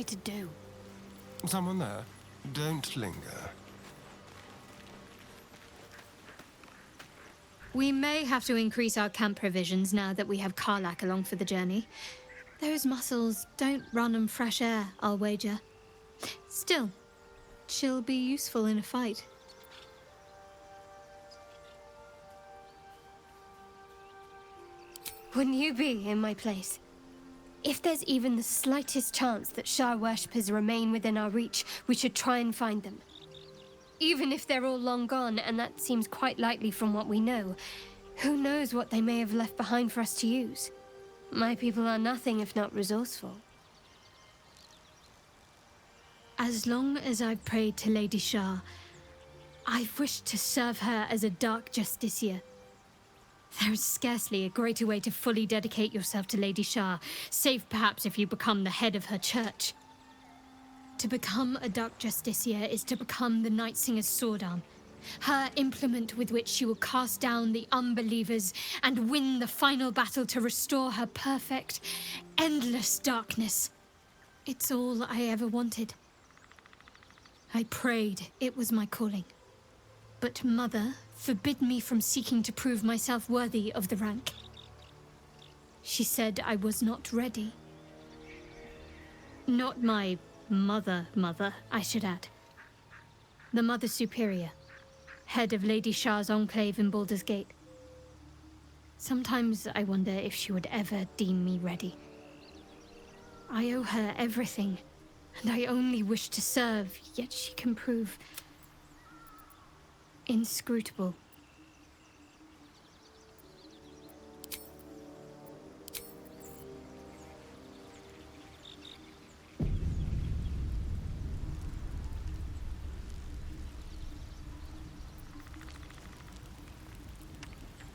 I to do? Someone there? Don't linger. We may have to increase our camp provisions now that we have Karlach along for the journey. Those muscles don't run on fresh air, I'll wager. Still, she'll be useful in a fight. Wouldn't you be in my place? If there's even the slightest chance that Shah worshippers remain within our reach, we should try and find them. Even if they're all long gone, and that seems quite likely from what we know, who knows what they may have left behind for us to use? My people are nothing if not resourceful. As long as I've prayed to Lady Shah, I've wished to serve her as a dark justiciar. There is scarcely a greater way to fully dedicate yourself to Lady Shah, save perhaps if you become the head of her church. To become a dark justiciar is to become the Night Singer's sword arm, her implement with which she will cast down the unbelievers and win the final battle to restore her perfect, endless darkness. It's all I ever wanted. I prayed it was my calling. But Mother forbid me from seeking to prove myself worthy of the rank. She said I was not ready. Not my mother, I should add. The Mother Superior, head of Lady Shah's enclave in Baldur's Gate. Sometimes I wonder if she would ever deem me ready. I owe her everything, and I only wish to serve, yet she can prove inscrutable.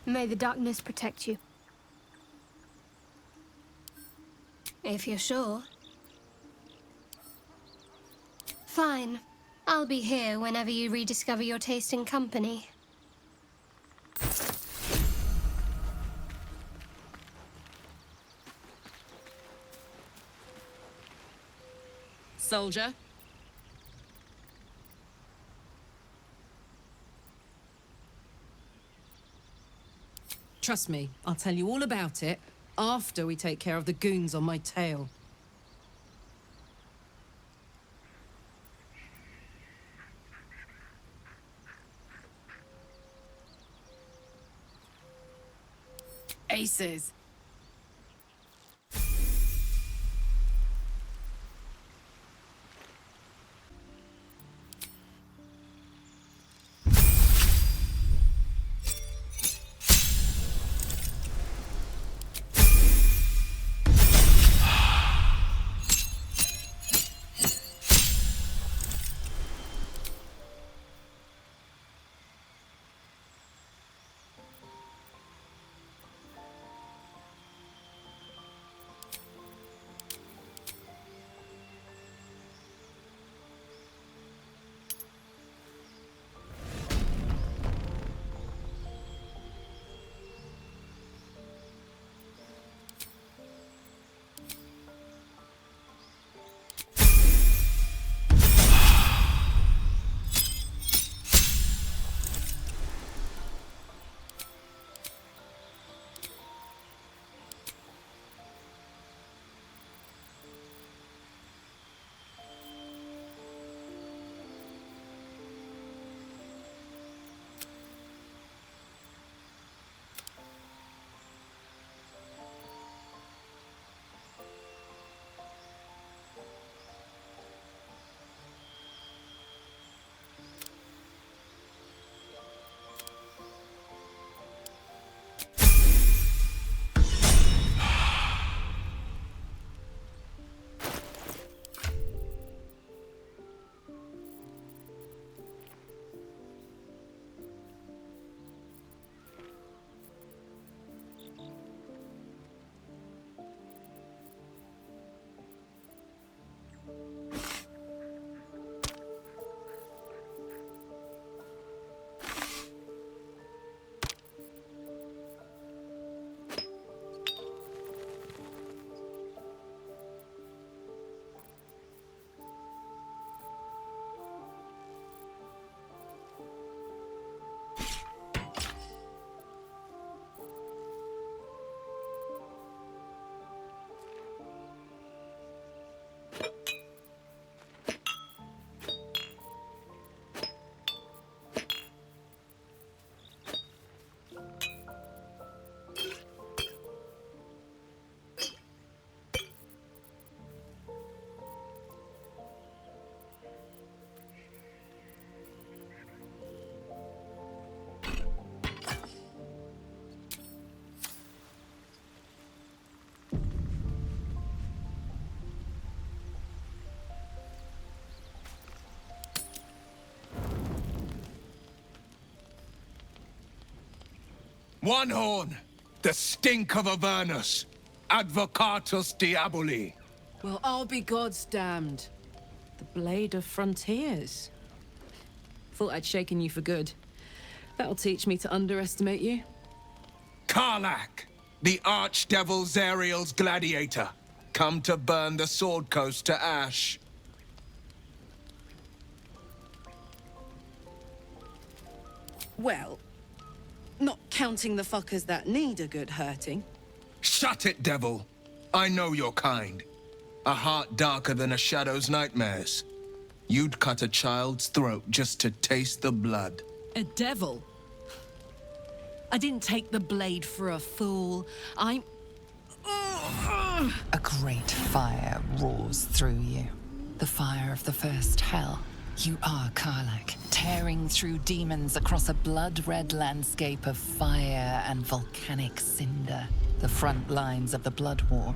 May the darkness protect you. If you're sure. Fine. I'll be here whenever you rediscover your taste in company. Soldier. Trust me, I'll tell you all about it after we take care of the goons on my tail. Aces. One horn, the stink of Avernus, advocatus diaboli. Well, I'll be God's damned. The blade of frontiers. Thought I'd shaken you for good. That'll teach me to underestimate you. Karlach, the archdevil Zariel's gladiator, come to burn the Sword Coast to ash. Well, not counting the fuckers that need a good hurting. Shut it, devil. I know your kind. A heart darker than a shadow's nightmares. You'd cut a child's throat just to taste the blood. A devil? I didn't take the blade for a fool. I'm... A great fire roars through you. The fire of the first hell. You are Karlach, tearing through demons across a blood-red landscape of fire and volcanic cinder. The front lines of the Blood War.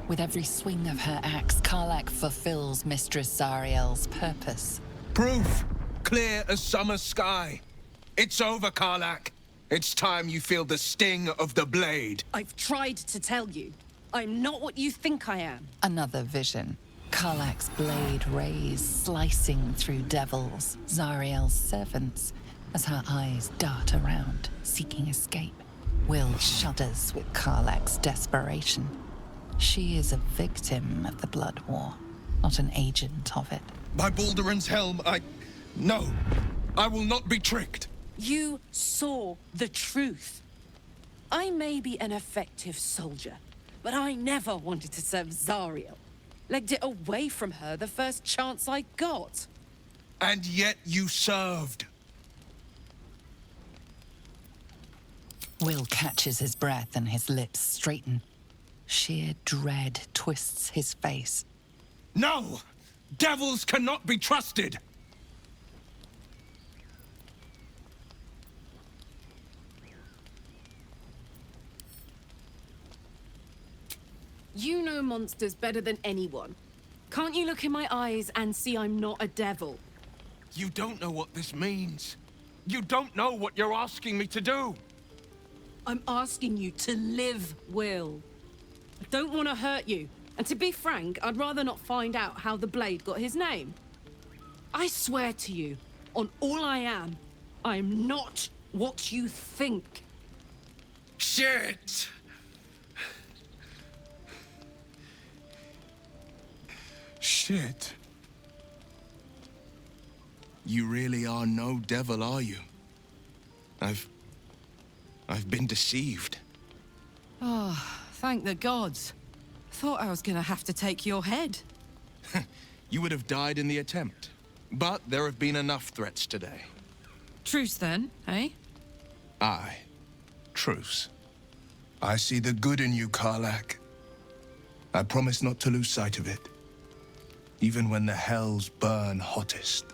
With every swing of her axe, Karlach fulfills Mistress Zariel's purpose. Proof! Clear as summer sky. It's over, Karlach. It's time you feel the sting of the blade. I've tried to tell you. I'm not what you think I am. Another vision. Karlach's blade rays slicing through devils, Zariel's servants, as her eyes dart around, seeking escape. Will shudders with Karlach's desperation. She is a victim of the Blood War, not an agent of it. By Balduran's helm, No, I will not be tricked. You saw the truth. I may be an effective soldier, but I never wanted to serve Zariel. Legged it away from her the first chance I got. And yet you served. Will catches his breath and his lips straighten. Sheer dread twists his face. No! Devils cannot be trusted! You know monsters better than anyone. Can't you look in my eyes and see I'm not a devil? You don't know what this means. You don't know what you're asking me to do. I'm asking you to live, Will. I don't want to hurt you. And to be frank, I'd rather not find out how the blade got his name. I swear to you, on all I am not what you think. Shit! Shit. You really are no devil, are you? I've been deceived. Oh, thank the gods. Thought I was gonna have to take your head. You would have died in the attempt. But there have been enough threats today. Truce then, eh? Aye. Truce. I see the good in you, Karlach. I promise not to lose sight of it. Even when the hells burn hottest.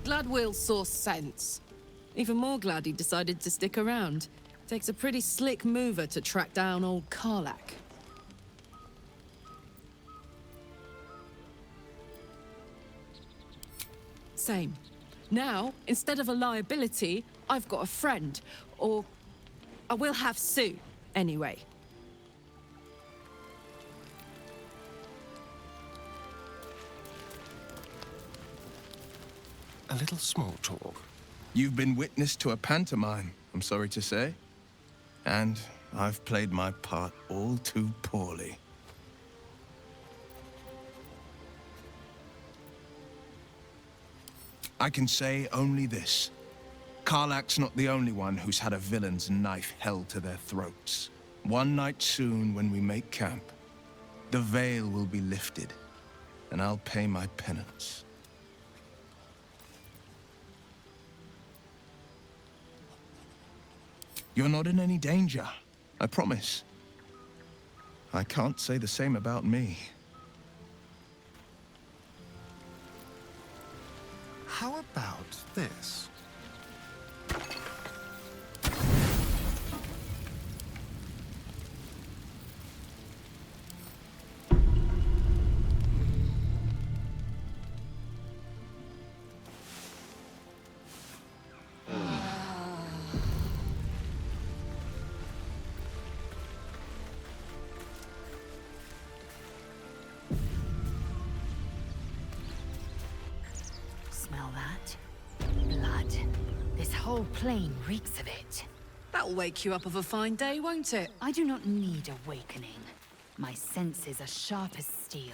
Glad Will saw sense. Even more glad he decided to stick around. Takes a pretty slick mover to track down old Karlach. Same. Now, instead of a liability, I've got a friend. Or I will have Sue, anyway. A little small talk. You've been witness to a pantomime, I'm sorry to say. And I've played my part all too poorly. I can say only this. Karlach's not the only one who's had a villain's knife held to their throats. One night soon, when we make camp, the veil will be lifted, and I'll pay my penance. You're not in any danger, I promise. I can't say the same about me. How about this? blood. This whole plain reeks of it. That'll wake you up of a fine day, won't it? I do not need awakening. My senses are sharp as steel.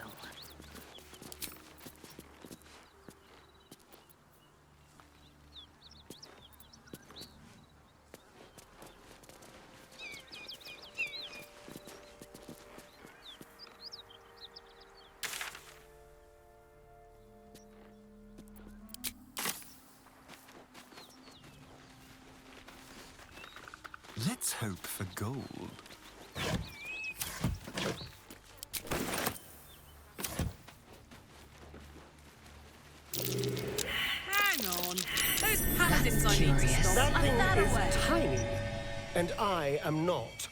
Let's hope for gold. Hang on. Those paladins I need to curious. stop. That thing That is away. tiny, and I am not.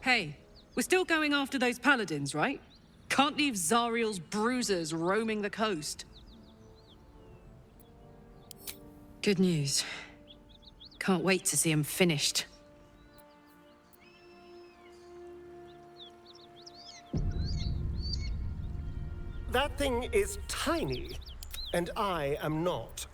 Hey, we're still going after those paladins, right? Can't leave Zariel's bruisers roaming the coast. Good news. Can't wait to see them finished. That thing is tiny, and I am not.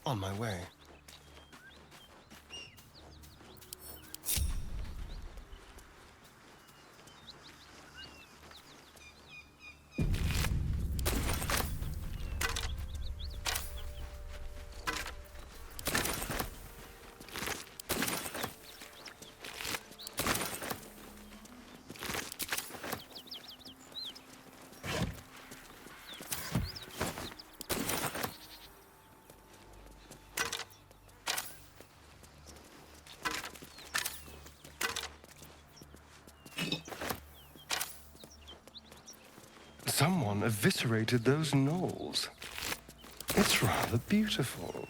On my way. Someone eviscerated those gnolls. It's rather beautiful.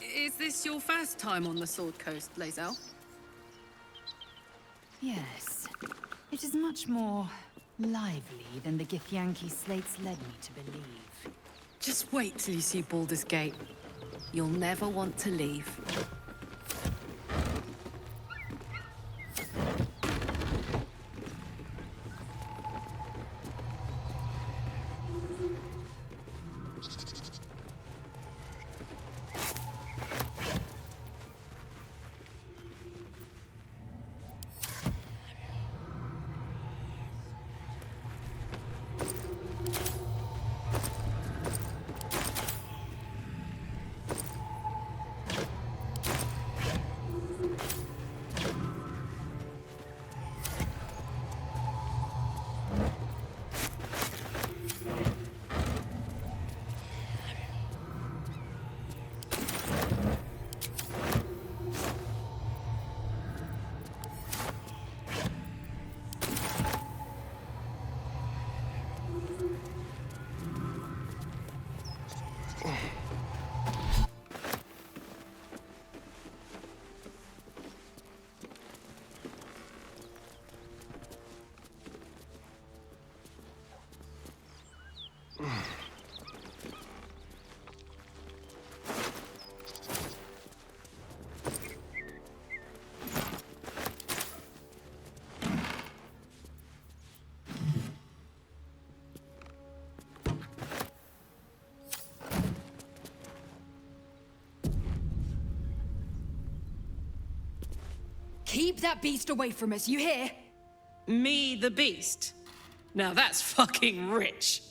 Is this your first time on the Sword Coast, Lae'zel? Yes. It is much more lively than the Githyanki slates led me to believe. Just wait till you see Baldur's Gate. You'll never want to leave. Keep that beast away from us, you hear? Me, the beast? Now that's fucking rich.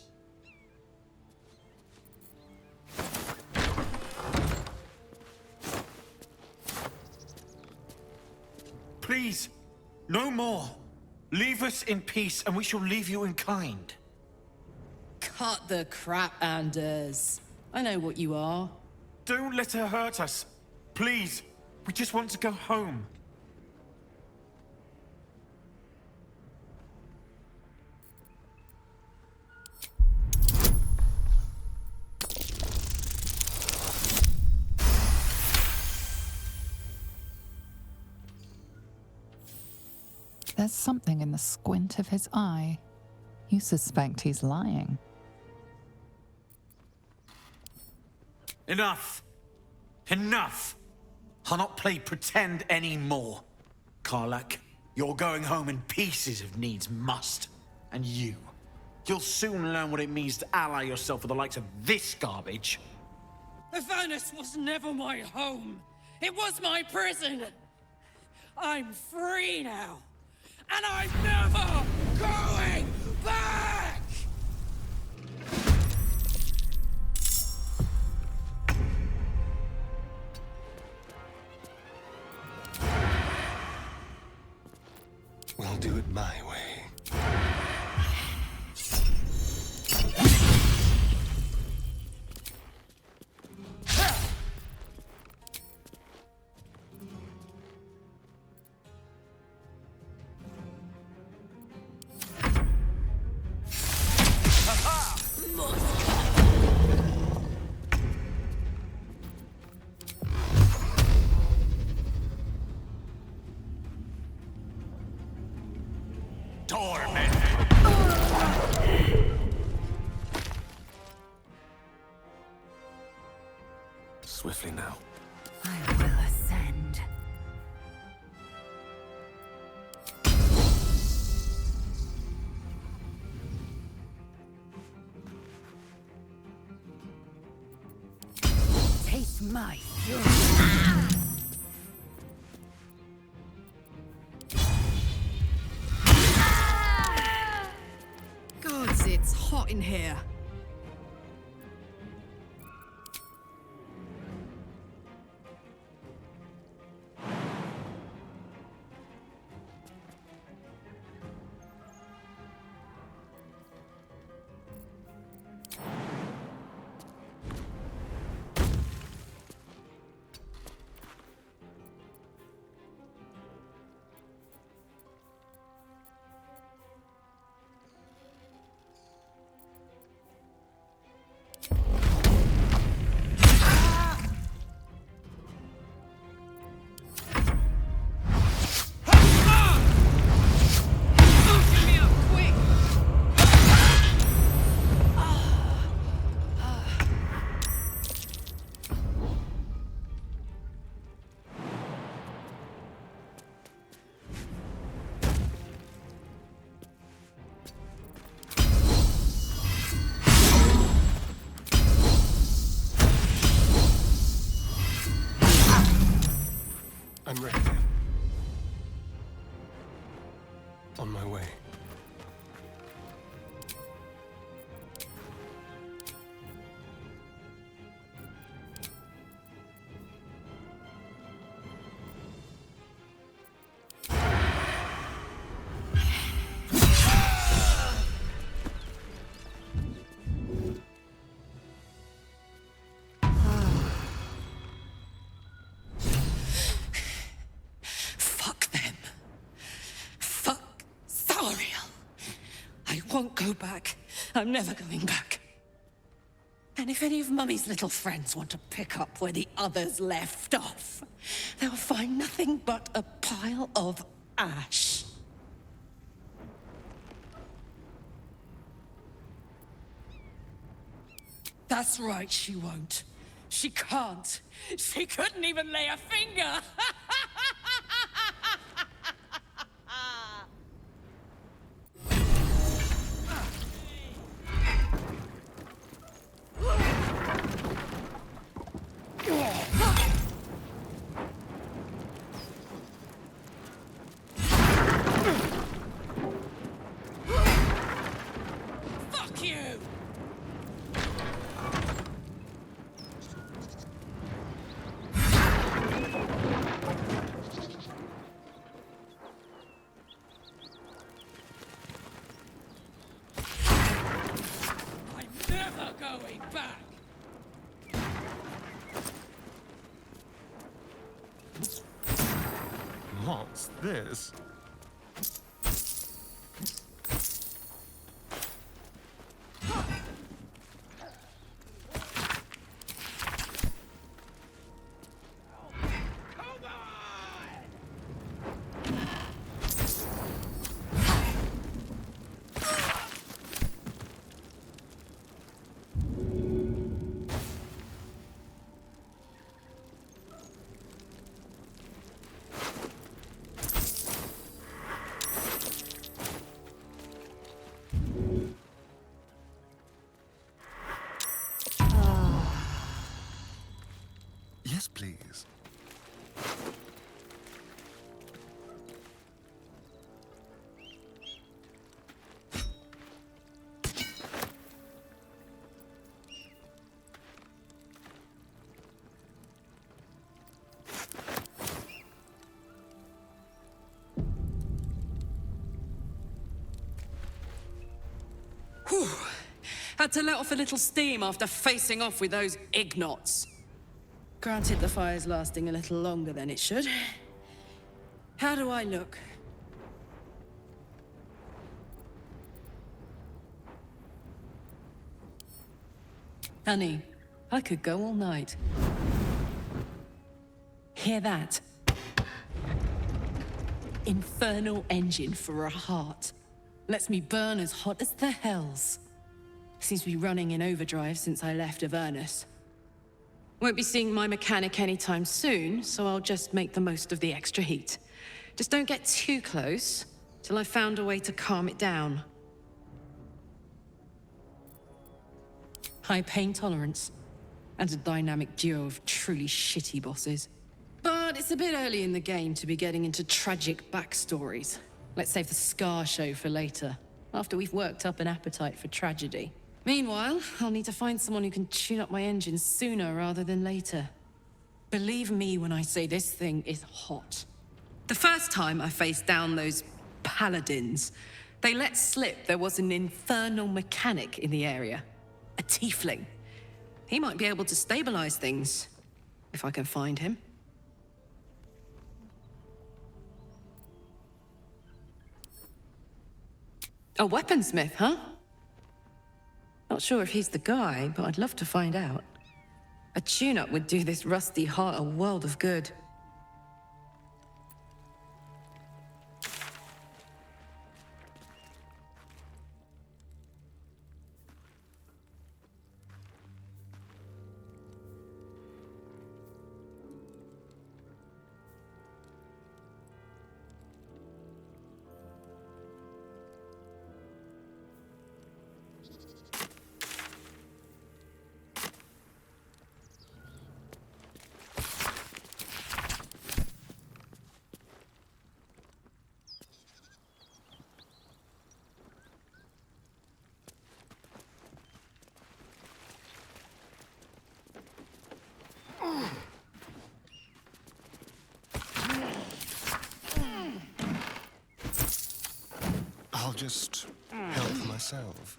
Please, no more. Leave us in peace and we shall leave you in kind. Cut the crap, Anders. I know what you are. Don't let her hurt us. Please, we just want to go home. There's something in the squint of his eye. You suspect he's lying. Enough! Enough! I'll not play pretend anymore. Karlach, you're going home in pieces if needs must. And you'll soon learn what it means to ally yourself with the likes of this garbage. Avernus was never my home. It was my prison. I'm free now. And I'm never going back! We'll do it my way. Swiftly now. I will ascend. Taste my fury. Gods, it's hot in here. I'm ready. On my way. Won't go back. I'm never going back. And if any of Mummy's little friends want to pick up where the others left off, they'll find nothing but a pile of ash. That's right, she won't. She can't. She couldn't even lay a finger! way back. What's this? Yes, please. Whew. Had to let off a little steam after facing off with those ignots. Granted, the fire's lasting a little longer than it should. How do I look? Honey, I could go all night. Hear that? Infernal engine for a heart. Lets me burn as hot as the hells. Seems to be running in overdrive since I left Avernus. Won't be seeing my mechanic anytime soon, so I'll just make the most of the extra heat. Just don't get too close, till I've found a way to calm it down. High pain tolerance, and a dynamic duo of truly shitty bosses. But it's a bit early in the game to be getting into tragic backstories. Let's save the Scar show for later, after we've worked up an appetite for tragedy. Meanwhile, I'll need to find someone who can tune up my engine sooner rather than later. Believe me when I say this thing is hot. The first time I faced down those paladins, they let slip there was an infernal mechanic in the area. A tiefling. He might be able to stabilize things, if I can find him. A weaponsmith, huh? Not sure if he's the guy, but I'd love to find out. A tune-up would do this rusty heart a world of good. I'll just help myself.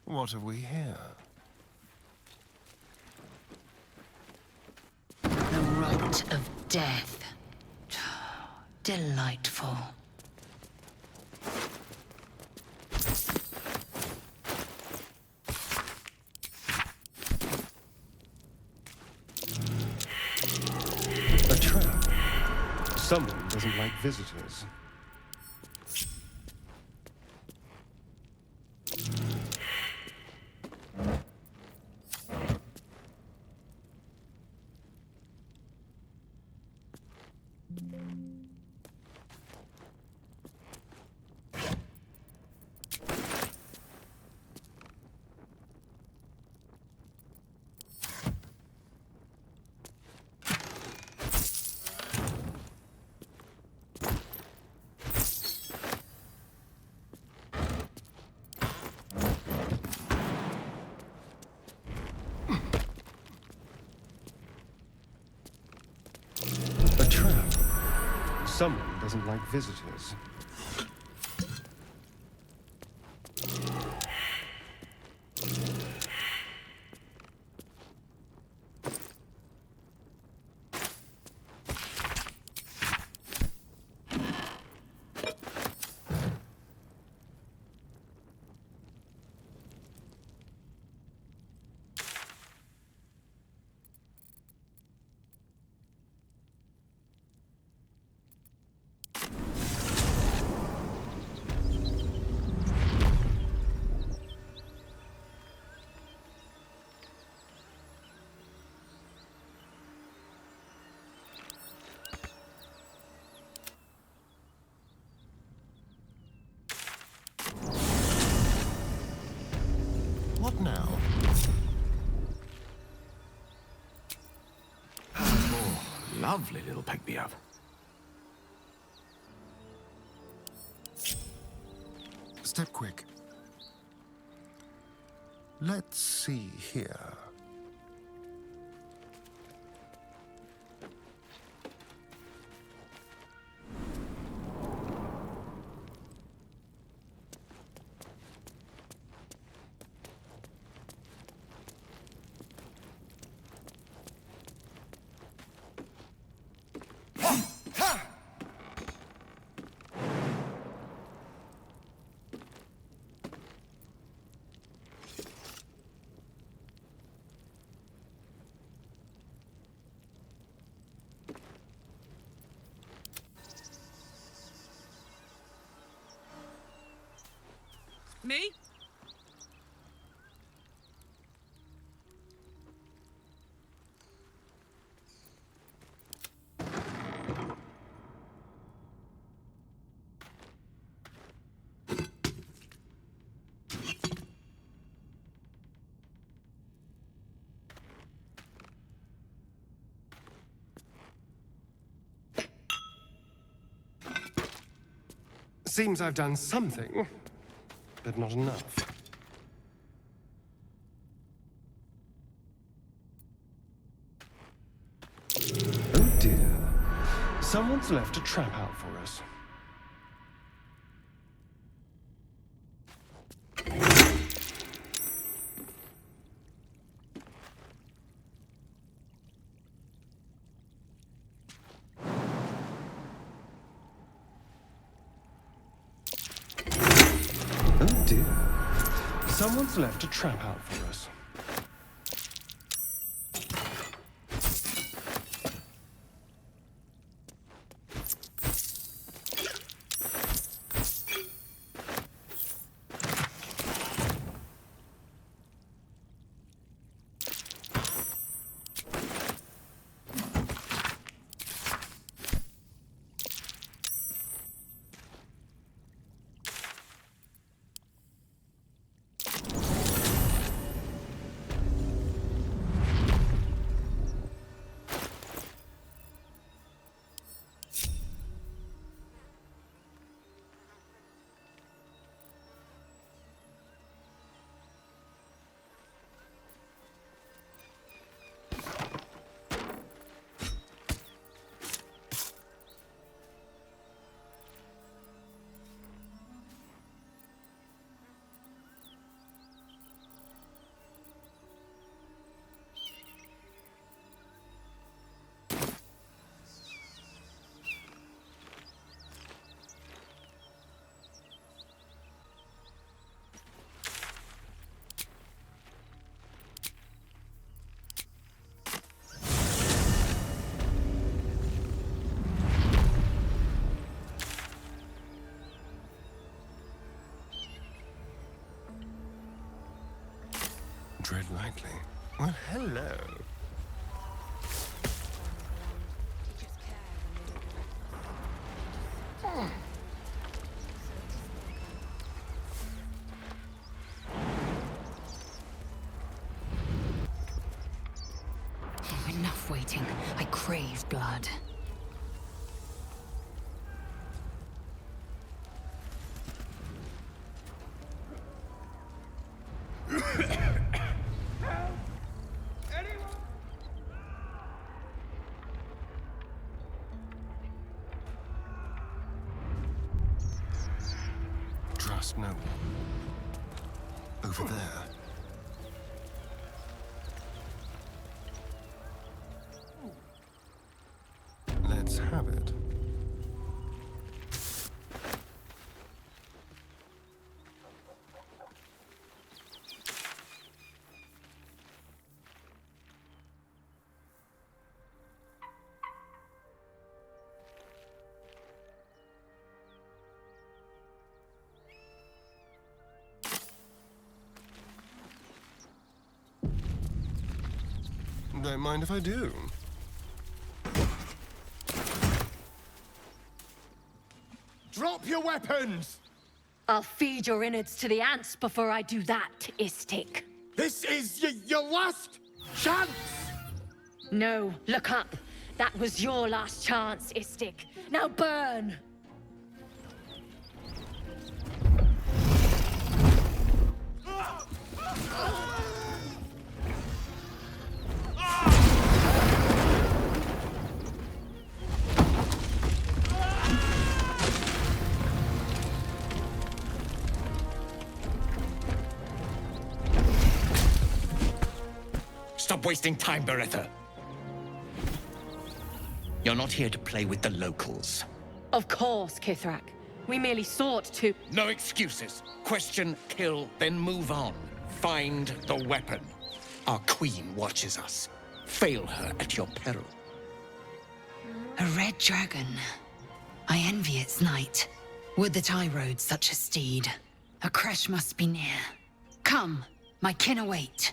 What have we here? The rite of death. Delightful. Someone doesn't like visitors. A trap. Someone doesn't like visitors. What now? Oh, lovely little pick-me-up. Step quick. Let's see here. Me? Seems I've done something, but not enough. Oh dear. Someone's left a trap out for us. Oh dear. Someone's left a trap out for us. tread lightly. Well, hello. Oh, enough waiting. I crave blood. Trust no one. Over there. Let's have it. Don't mind if I do. Drop your weapons! I'll feed your innards to the ants before I do that, Istik. This is your last chance! No, look up. That was your last chance, Istik. Now burn! Stop wasting time, Beretta. You're not here to play with the locals. Of course, Kithrak. We merely sought to... No excuses. Question, kill, then move on. Find the weapon. Our queen watches us. Fail her at your peril. A red dragon. I envy its knight. Would that I rode such a steed. A crash must be near. Come, my kin await.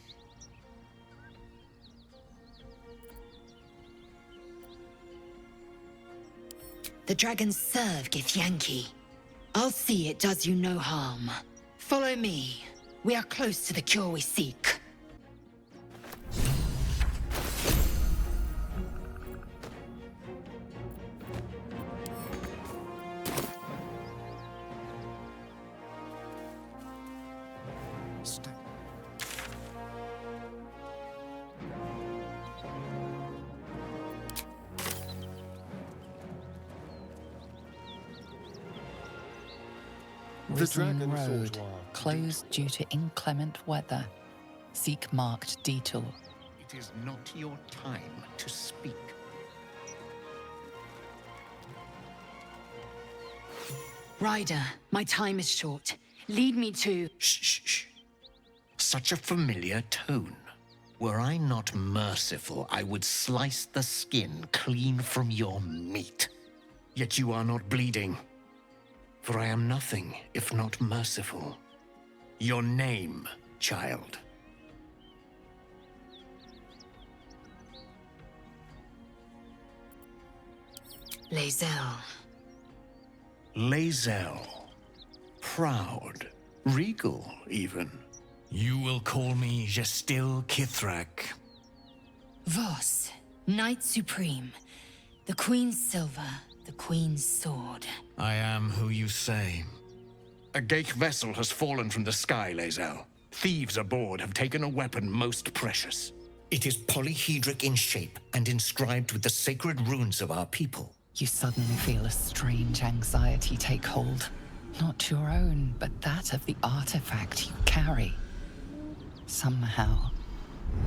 The dragons serve Githyanki. I'll see it does you no harm. Follow me. We are close to the cure we seek. The dragon Road, sautoir. closed due to inclement weather. Seek marked detour. It is not your time to speak. Ryder, my time is short. Lead me to... Shh, shh, shh. Such a familiar tone. Were I not merciful, I would slice the skin clean from your meat. Yet you are not bleeding. For I am nothing if not merciful. Your name, child. Lae'zel. Lae'zel. Proud. Regal, even. You will call me Gestil Kithrak. Vos, Knight Supreme. The Queen's silver, the Queen's sword. I am who you say. A Geich vessel has fallen from the sky, Lae'zel. Thieves aboard have taken a weapon most precious. It is polyhedric in shape and inscribed with the sacred runes of our people. You suddenly feel a strange anxiety take hold. Not your own, but that of the artifact you carry. Somehow,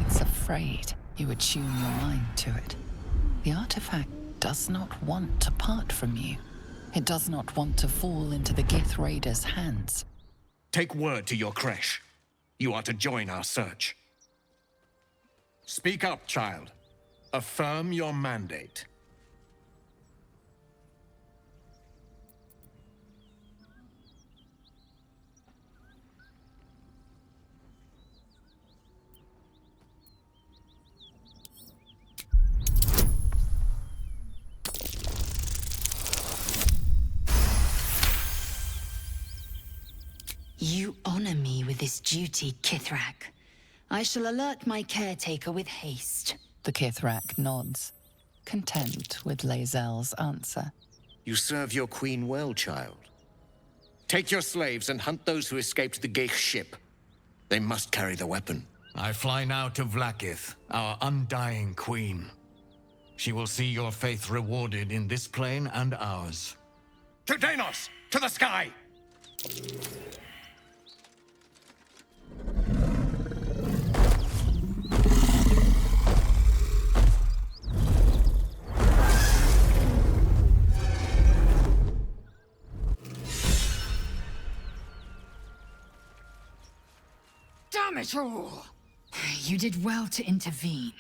it's afraid you attune your mind to it. The artifact does not want to part from you. It does not want to fall into the Gith Raiders' hands. Take word to your creche. You are to join our search. Speak up, child. Affirm your mandate. with this duty, Kithrak. I shall alert my caretaker with haste. The Kithrak nods, content with Lae'zel's answer. You serve your queen well, child. Take your slaves and hunt those who escaped the Geich ship. They must carry the weapon. I fly now to Vlaakith, our undying queen. She will see your faith rewarded in this plane and ours. To Danos! To the sky! Damn it all! You did well to intervene,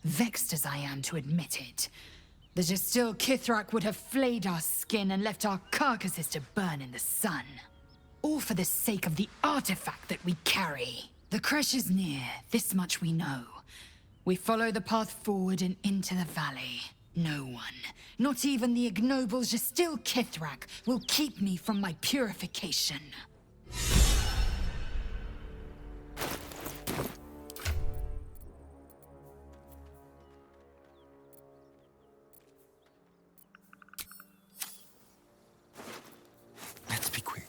vexed as I am to admit it. The Gestil Kithrak would have flayed our skin and left our carcasses to burn in the sun. All for the sake of the artifact that we carry. The crash is near, this much we know. We follow the path forward and into the valley. No one, not even the ignoble Gestil Kithrak, will keep me from my purification. Let's be quick.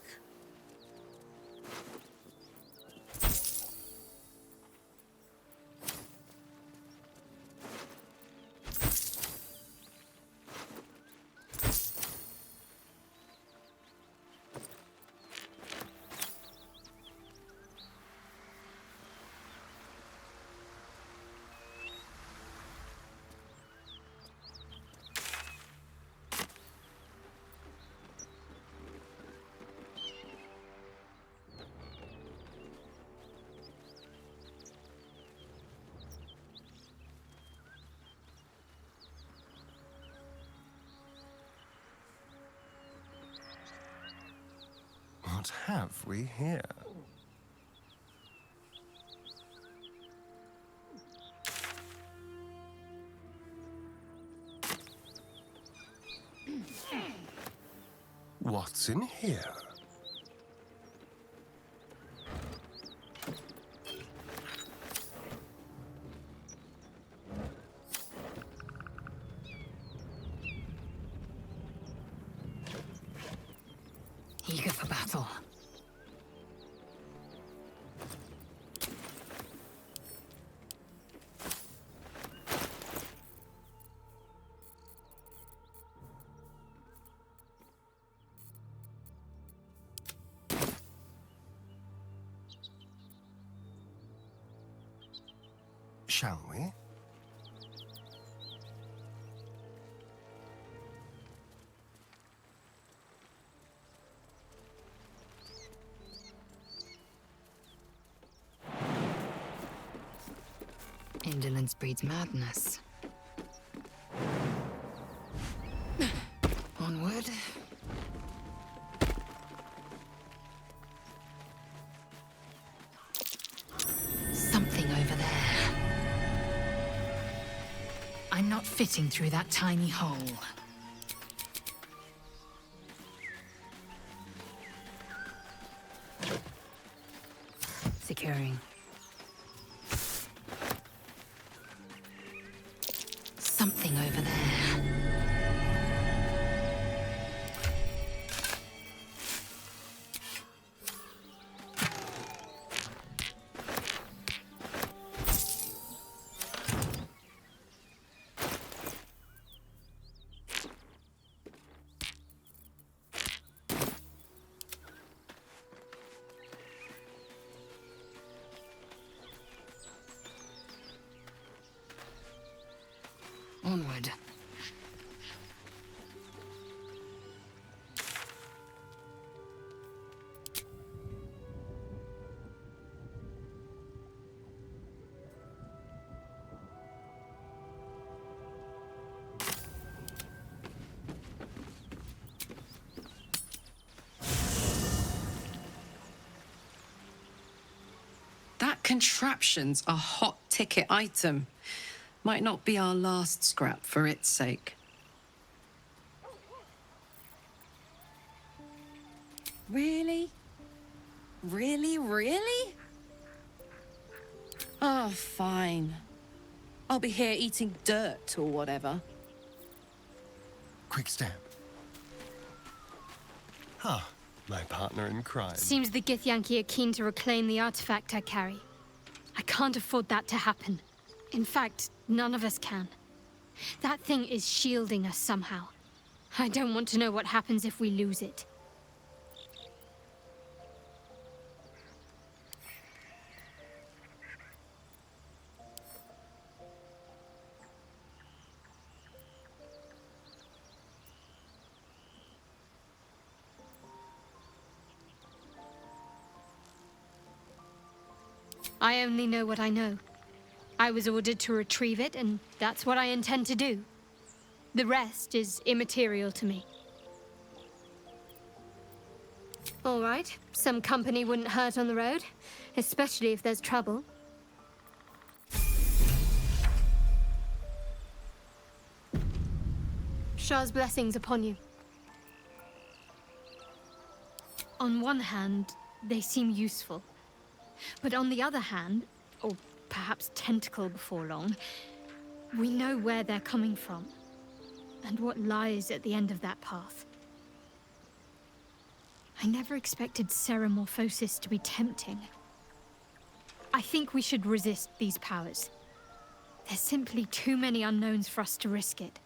What have we here? What's in here? Eager for battle. Shall we? Indolence breeds madness. Onward. Something over there. I'm not fitting through that tiny hole. Securing. Something over there. Onward. That contraption's a hot ticket item. Might not be our last scrap for its sake. Really? Really, really? Oh, fine. I'll be here eating dirt or whatever. Quick step. Ah, my partner in crime. Seems the Githyanki are keen to reclaim the artifact I carry. I can't afford that to happen. In fact, none of us can. That thing is shielding us somehow. I don't want to know what happens if we lose it. I only know what I know. I was ordered to retrieve it, and that's what I intend to do. The rest is immaterial to me. All right, some company wouldn't hurt on the road, especially if there's trouble. Shah's blessings upon you. On one hand, they seem useful. But on the other hand, or perhaps tentacle before long, we know where they're coming from, and what lies at the end of that path. I never expected ceremorphosis to be tempting. I think we should resist these powers. There's simply too many unknowns for us to risk it.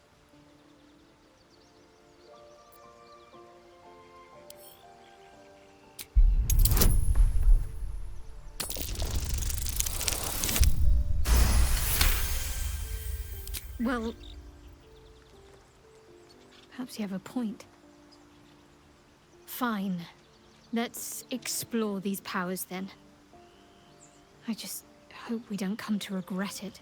Well, perhaps you have a point. Fine. Let's explore these powers then. I just hope we don't come to regret it.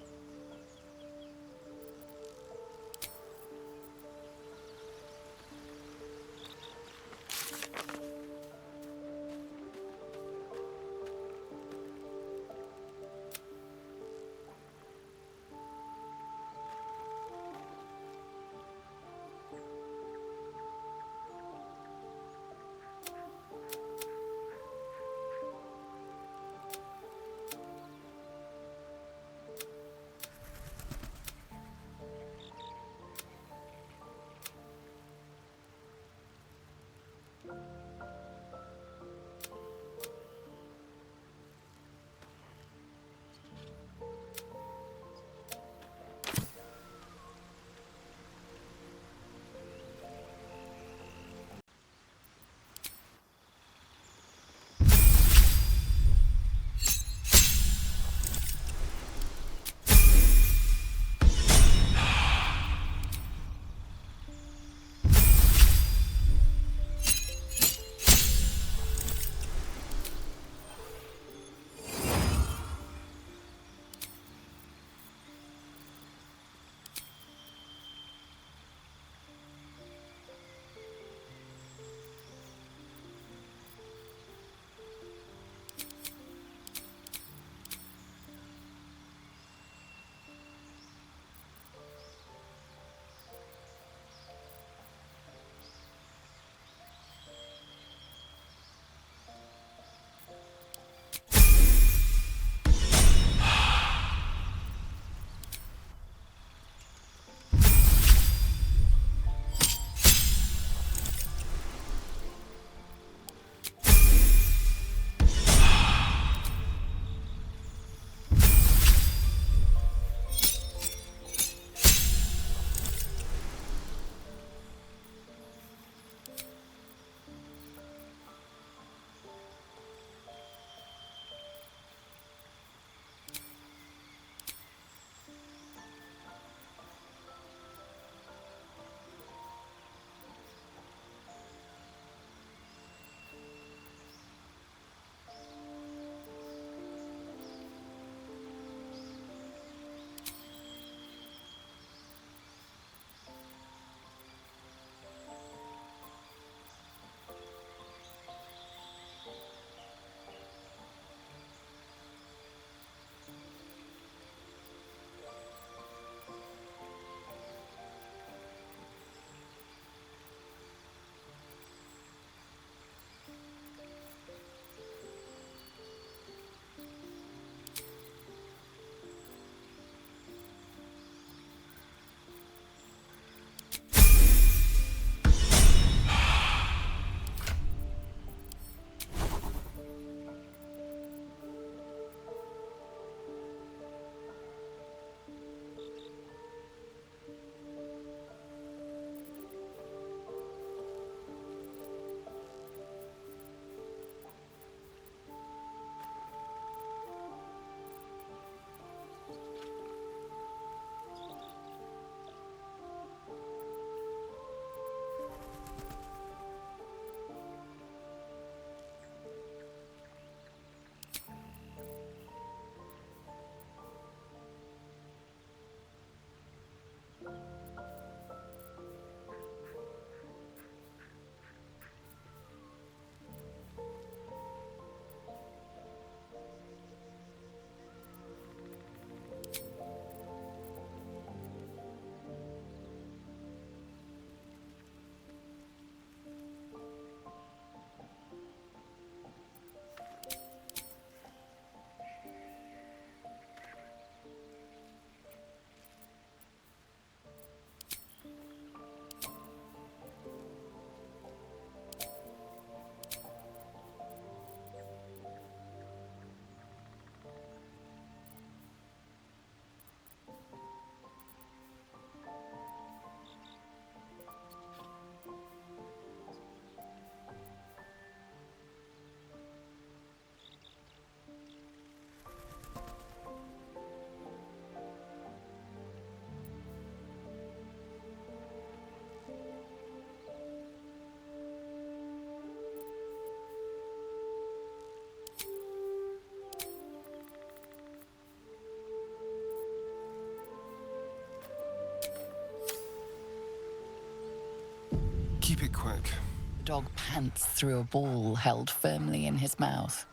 Keep it quick. The dog pants through a ball held firmly in his mouth.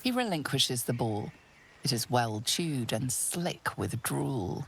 He relinquishes the ball. It is well chewed and slick with drool.